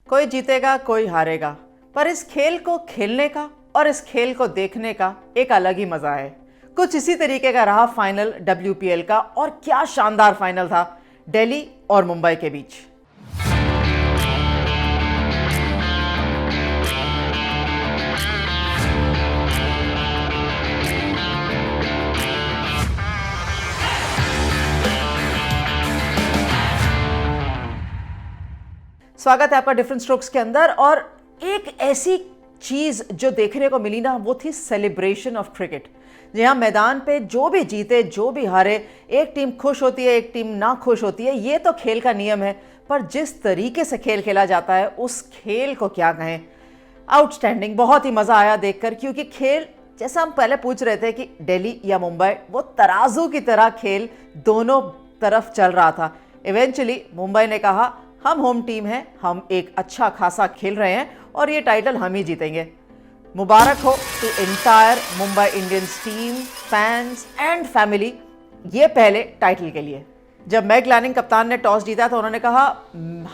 कोई जीतेगा कोई हारेगा, पर इस खेल को खेलने का और इस खेल को देखने का एक अलग ही मजा है। कुछ इसी तरीके का रहा फाइनल WPL का, और क्या शानदार फाइनल था दिल्ली और मुंबई के बीच। स्वागत है आपका डिफरेंट स्ट्रोक्स के अंदर। और एक ऐसी चीज जो देखने को मिली ना, वो थी सेलिब्रेशन ऑफ क्रिकेट। जहां मैदान पे जो भी जीते जो भी हारे, एक टीम खुश होती है एक टीम ना खुश होती है, ये तो खेल का नियम है। पर जिस तरीके से खेल खेला जाता है उस खेल को क्या कहें, आउटस्टैंडिंग। बहुत ही मजा आया देखकर, क्योंकि खेल जैसा हम पहले पूछ रहे थे कि दिल्ली या मुंबई, वो तराजू की तरह खेल दोनों तरफ चल रहा था। इवेंचुअली मुंबई ने कहा हम होम टीम हैं, हम एक अच्छा खासा खेल रहे हैं और ये टाइटल हम ही जीतेंगे। मुबारक हो to entire Mumbai Indians team, fans and family, ये पहले टाइटल के लिए। जब मैग लैनिंग कप्तान ने टॉस जीता तो उन्होंने कहा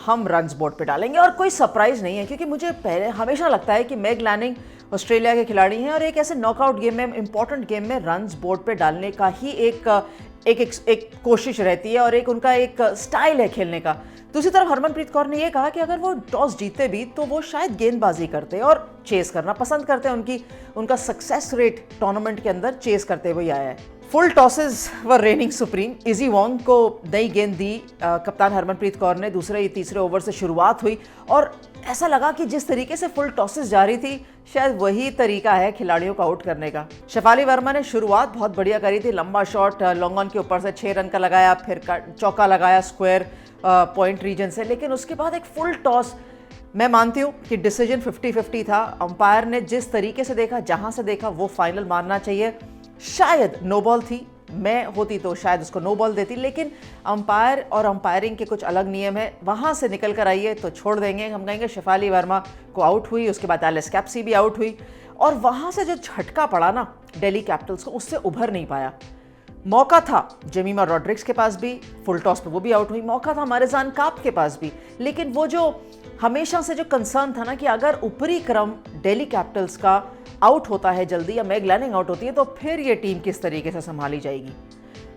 हम रन्स बोर्ड पे डालेंगे। और कोई सरप्राइज नहीं है, क्योंकि मुझे पहले हमेशा लगता है कि मैग लैनिंग ऑस्ट्रेलिया के खिलाड़ी हैं और एक ऐसे नॉकआउट गेम में, इंपॉर्टेंट गेम में रन्स बोर्ड पे डालने का ही एक कोशिश रहती है और एक उनका एक स्टाइल है खेलने का। दूसरी तरफ हरमनप्रीत कौर ने यह कहा कि अगर वो टॉस जीते भी तो वो शायद गेंदबाजी करते और चेस करना पसंद करते हैं। उनका सक्सेस रेट टूर्नामेंट के अंदर चेस करते हुए आया है। फुल टॉसेस वर रेनिंग सुप्रीम। इजी वोंग को नई गेंद दी कप्तान हरमनप्रीत कौर ने। दूसरे या तीसरे ओवर से शुरुआत हुई और ऐसा लगा कि जिस तरीके से फुल टॉसेस जारी थी, शायद वही तरीका है खिलाड़ियों को आउट करने का। शेफाली वर्मा ने शुरुआत बहुत बढ़िया करी थी। लंबा शॉट लॉन्ग ऑन के ऊपर से 6 रन का लगाया, फिर चौका लगाया स्क्वायर पॉइंट रीजन से। लेकिन उसके बाद एक फुल टॉस, मैं मानती हूँ कि डिसीजन 50-50 था। अंपायर ने जिस तरीके से देखा, जहां से देखा, वो फाइनल मानना चाहिए। शायद नो बॉल थी, मैं होती तो शायद उसको नो बॉल देती, लेकिन अंपायर और अंपायरिंग के कुछ अलग नियम है। वहां से निकल कर आइए तो छोड़ देंगे। हम कहेंगे शेफाली वर्मा को आउट हुई, उसके बाद एलिस कैप्सी भी आउट हुई, और वहां से जो झटका पड़ा ना दिल्ली कैपिटल्स को, उससे उभर नहीं पाया। मौका था जेमिमा रॉड्रिक्स के पास भी, फुल टॉस पे वो भी आउट हुई। मौका था मारिजान काप के पास भी, लेकिन वो जो हमेशा से जो कंसर्न था ना कि अगर ऊपरी क्रम दिल्ली कैपिटल्स का आउट होता है जल्दी या मैग लैनिंग आउट होती है तो फिर ये टीम किस तरीके से संभाली जाएगी।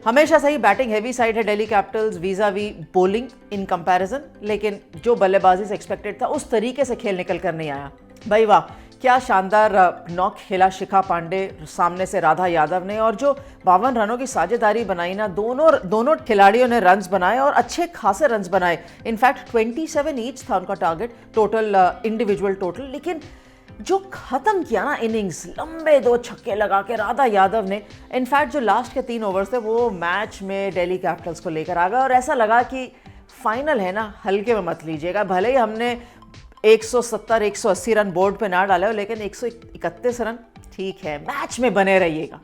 हमेशा से ही बैटिंग हैवी साइड है Delhi Capitals vis-a-vis bowling in comparison, लेकिन जो बल्लेबाजी से एक्सपेक्टेड था उस तरीके से खेल निकल कर नहीं आया। भाई वाह, क्या शानदार नॉक खेला शिखा पांडे, सामने से राधा यादव ने, और जो 52 रनों की साझेदारी बनाई ना, दोनों खिलाड़ियों ने रन्स बनाए और अच्छे खासे रन्स बनाए। इनफैक्ट 27 ईच था उनका टारगेट टोटल, इंडिविजुअल टोटल। लेकिन जो खत्म किया ना इनिंग्स, लंबे 2 छक्के लगा के राधा यादव ने, इनफैक्ट जो लास्ट के 3 ओवर्स थे वो मैच में दिल्ली कैपिटल्स को लेकर आ गए। और ऐसा लगा कि फाइनल है ना, हल्के में मत लीजिएगा। भले ही हमने 170-180 रन बोर्ड पे ना डाले हो, लेकिन 131 रन ठीक है, मैच में बने रहिएगा।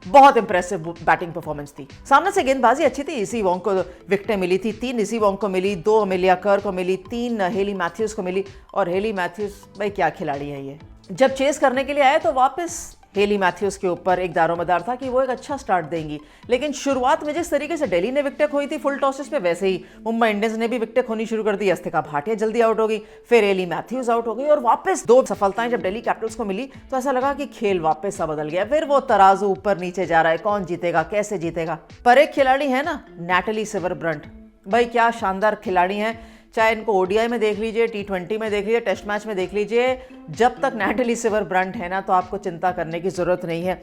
बहुत इंप्रेसिव बैटिंग परफॉर्मेंस थी। सामने से गेंदबाजी अच्छी थी। इसी वोंग को विकेटें मिली थी, 3 इसी वोंग को मिली, 2 अमेलिया कर को मिली, 3 हेली मैथ्यूज को मिली। और हेली मैथ्यूज भाई क्या खिलाड़ी है ये। जब चेस करने के लिए आए तो वापस हेली मैथ्यूज के ऊपर एक दारोमदार था कि वो एक अच्छा स्टार्ट देंगी। लेकिन शुरुआत में जिस तरीके से दिल्ली ने विकेटें खोई थी फुल टॉसेस पे, वैसे ही मुंबई इंडियंस ने भी विकेटें खोनी शुरू कर दी। अस्तिका भाटिया जल्दी आउट हो गई, फिर हेली मैथ्यूज आउट हो गई, और वापस 2 सफलताएं जब दिल्ली कैपिटल्स को मिली तो ऐसा लगा कि खेल वापस सा बदल गया। फिर वो तराजू ऊपर नीचे जा रहा है, कौन जीतेगा कैसे जीतेगा। पर एक खिलाड़ी है ना, नैटली सिवरब्रंट, भाई क्या शानदार खिलाड़ी हैं। चाहे इनको ओडीआई में देख लीजिए, T20 में देख लीजिए, टेस्ट मैच में देख लीजिए, जब तक नैटली सिवरब्रंट है ना तो आपको चिंता करने की जरूरत नहीं है।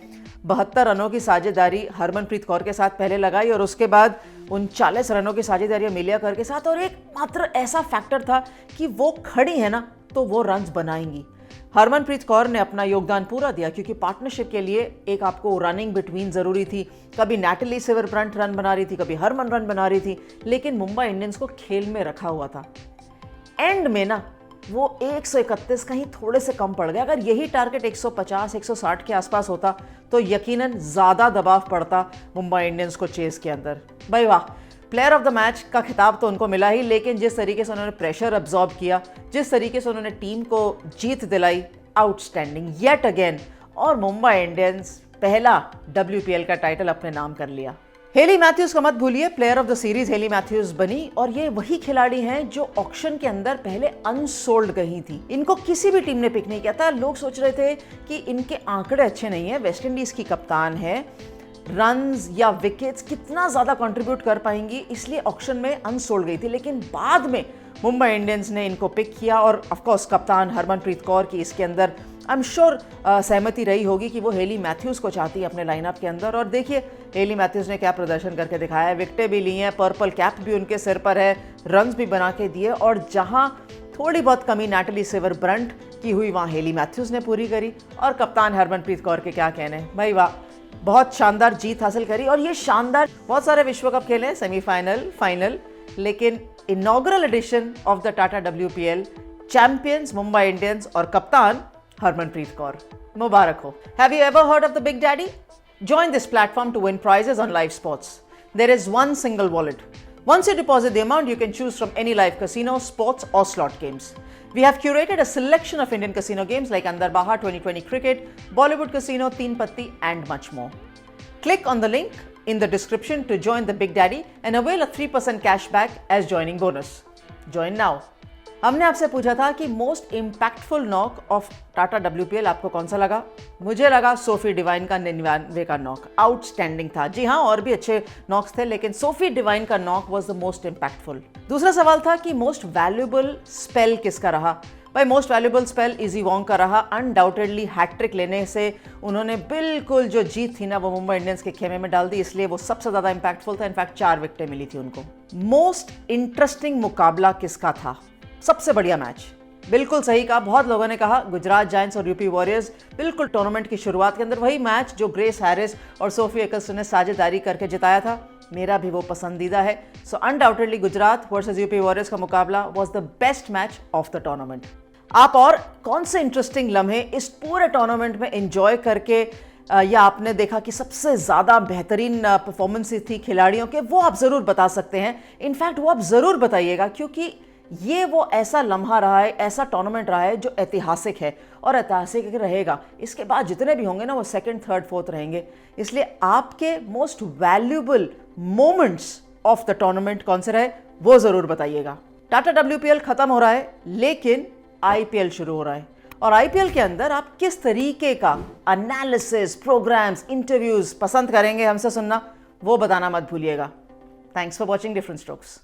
72 रनों की साझेदारी हरमनप्रीत कौर के साथ पहले लगाई, और उसके बाद 39 रनों की साझेदारी अमेलिया कर के साथ। और एक मात्र ऐसा फैक्टर था कि वो खड़ी है ना तो वो रन्स बनाएंगी। हरमनप्रीत कौर ने अपना योगदान पूरा दिया, क्योंकि पार्टनरशिप के लिए एक आपको रनिंग बिटवीन जरूरी थी। कभी नैटली सिवरब्रंट रन बना रही थी, कभी हरमन रन बना रही थी, लेकिन मुंबई इंडियंस को खेल में रखा हुआ था। एंड में ना वो 131 कहीं थोड़े से कम पड़ गया। अगर यही टारगेट 150-160 के आसपास होता तो यकीनन ज्यादा दबाव पड़ता मुंबई इंडियंस को चेस के अंदर। भाई वाह, प्लेयर ऑफ द मैच का खिताब तो उनको मिला ही, लेकिन जिस तरीके से उन्होंने प्रेशर अब्जॉर्ब किया, जिस तरीके से उन्होंने टीम को जीत दिलाई, आउटस्टैंडिंग येट अगेन। और मुंबई इंडियंस पहला WPL का टाइटल अपने नाम कर लिया। हेली मैथ्यूज का मत भूलिए, player of the series Hayley Matthews बनी और ये वही खिलाड़ी हैं जो ऑक्शन के अंदर पहले अनसोल्ड गई थी। इनको किसी भी टीम ने पिक नहीं किया था। लोग सोच रहे थे कि इनके आंकड़े अच्छे नहीं है, वेस्ट इंडीज की कप्तान है, रन्स या विकेट्स कितना ज्यादा कंट्रीब्यूट कर पाएंगी, इसलिए ऑक्शन में अनसोल्ड गई थी। लेकिन बाद में मुंबई इंडियंस ने इनको पिक किया और ऑफ कोर्स कप्तान हरमनप्रीत कौर की इसके अंदर आई एम श्योर सहमति रही होगी कि वो हेली मैथ्यूज को चाहती है अपने लाइनअप के अंदर। और देखिए हेली मैथ्यूज ने क्या प्रदर्शन करके दिखाया है, विकेटें भी ली हैं, पर्पल कैप भी उनके सिर पर है, रन्स भी बना के दिए और जहां थोड़ी बहुत कमी नैटली सिवर ब्रंट की हुई वहां हेली मैथ्यूज ने पूरी करी। और कप्तान हरमनप्रीत कौर के क्या कहने भाई, वाह, बहुत शानदार जीत हासिल करी। और ये शानदार, बहुत सारे विश्व कप खेले, सेमीफाइनल, फाइनल, लेकिन inaugural edition of the Tata WPL champions Mumbai Indians और कप्तान हरमनप्रीत कौर, मुबारक हो। Have you ever heard of the Big Daddy? Join this platform to win prizes on live sports. There is one single wallet. Once you deposit the amount, you can choose from any live casino, sports or slot games. We have curated a selection of Indian casino games like Andar Baha 2020 Cricket, Bollywood Casino, Teen Patti and much more. Click on the link in the description to join the Big Daddy and avail a 3% cashback as joining bonus. Join now. हमने आपसे पूछा था कि most impactful knock off Tata WPL आपको कौन सा लगा। मुझे लगा सोफी डिवाइन का 99 का नॉक आउटस्टैंडिंग था। जी हाँ, और भी अच्छे नॉक्स थे, लेकिन सोफी डिवाइन का knock was the most impactful. दूसरा सवाल था कि मोस्ट वैल्यूएबल स्पेल किसका रहा। भाई most valuable spell easy Wong का रहा। अनडाउटेडली हैट्रिक लेने से उन्होंने बिल्कुल जो जीत थी ना वो मुंबई इंडियंस के खेमे में डाल दी, इसलिए वो सबसे ज्यादा इंपैक्टफुल था। इनफैक्ट 4 विकेटें मिली थी उनको। मोस्ट इंटरेस्टिंग मुकाबला किसका था, सबसे बढ़िया मैच, बिल्कुल सही कहा। बहुत लोगों ने कहा गुजरात जायंट्स और यूपी वॉरियर्स, बिल्कुल टूर्नामेंट की शुरुआत के अंदर वही मैच जो ग्रेस हैरिस और सोफी एक्कलस्टन ने साझेदारी करके जिताया था, मेरा भी वो पसंदीदा है। So undoubtedly Gujarat versus UP warriors का मुकाबला was the best match of the tournament. आप और कौन से इंटरेस्टिंग लम्हे इस पूरे टूर्नामेंट में एंजॉय करके या आपने देखा कि सबसे ज़्यादा बेहतरीन परफॉर्मेंस थी खिलाड़ियों के, वो आप ज़रूर बता सकते हैं। इनफैक्ट वो आप ज़रूर बताइएगा, क्योंकि ये वो ऐसा लम्हा रहा है, ऐसा टूर्नामेंट रहा है जो ऐतिहासिक है और ऐतिहासिक रहेगा। इसके बाद जितने भी होंगे ना वो सेकंड, थर्ड, फोर्थ रहेंगे। इसलिए आपके most valuable moments of the tournament कौन से रहे वो ज़रूर बताइएगा। टाटा WPL खत्म हो रहा है, लेकिन IPL शुरू हो रहा है और IPL के अंदर आप किस तरीके का एनालिसिस, प्रोग्राम्स, इंटरव्यूज पसंद करेंगे हमसे सुनना, वो बताना मत भूलिएगा। Thanks for watching different strokes.